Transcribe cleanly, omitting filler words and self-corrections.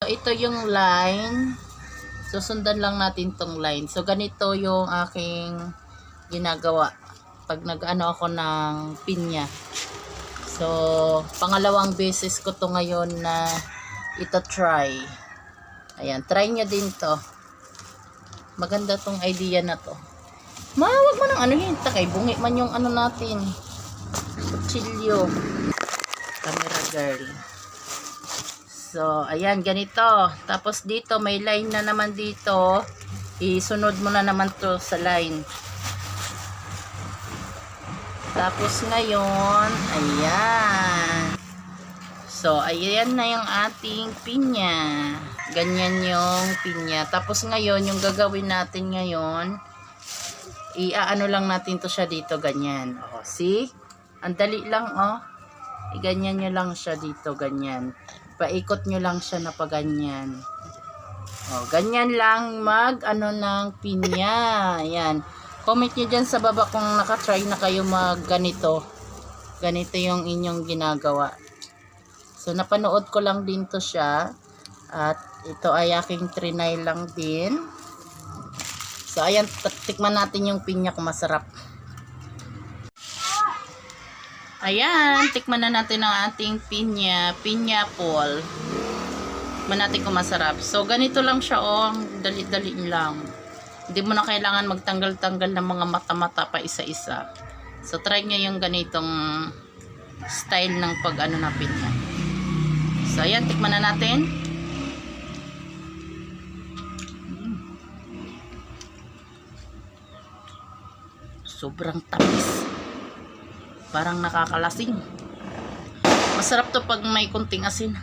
ito yung line. Susundan lang natin tong line. So, ganito yung aking ginagawa pag nag-ano ako ng pinya. So, pangalawang beses ko to ngayon na ito try. Ayan, try nyo din to. Maganda tong idea na to. Wag mo nang anuhin. Takay, bungi man yung ano natin. Kutsilyo. Camera girl. So, ayan, ganito. Tapos dito, may line na naman dito. Isunod mo na naman to sa line. Tapos ngayon, ayan. So, ayan na yung ating pinya. Ganyan yung pinya. Tapos ngayon, yung gagawin natin ngayon, iaano lang natin to siya dito, ganyan. O, see? Ang dali lang, oh. Iganyan nyo lang siya dito, ganyan. Paikot nyo lang siya na paganyan. O, ganyan lang mag-ano ng pinya. Ayan. Comment nyo dyan sa baba kung nakatry na kayo mag ganito. Ganito yung inyong ginagawa. So, napanood ko lang din to siya. At ito ay aking trinay lang din. So, ayan, tikman natin yung pinya kung masarap. Ayan, tikman na natin ang ating pinya. Pineapple. Tikman natin kung masarap. So, ganito lang siya, oh. Dali-dali lang. Hindi mo na kailangan magtanggal-tanggal ng mga mata-mata pa isa-isa. So, try nyo yung ganitong style ng pag-ano na pinya. So, ayan, tikman na natin. Sobrang tamis. Parang nakakalasing. Masarap to pag may kunting asin.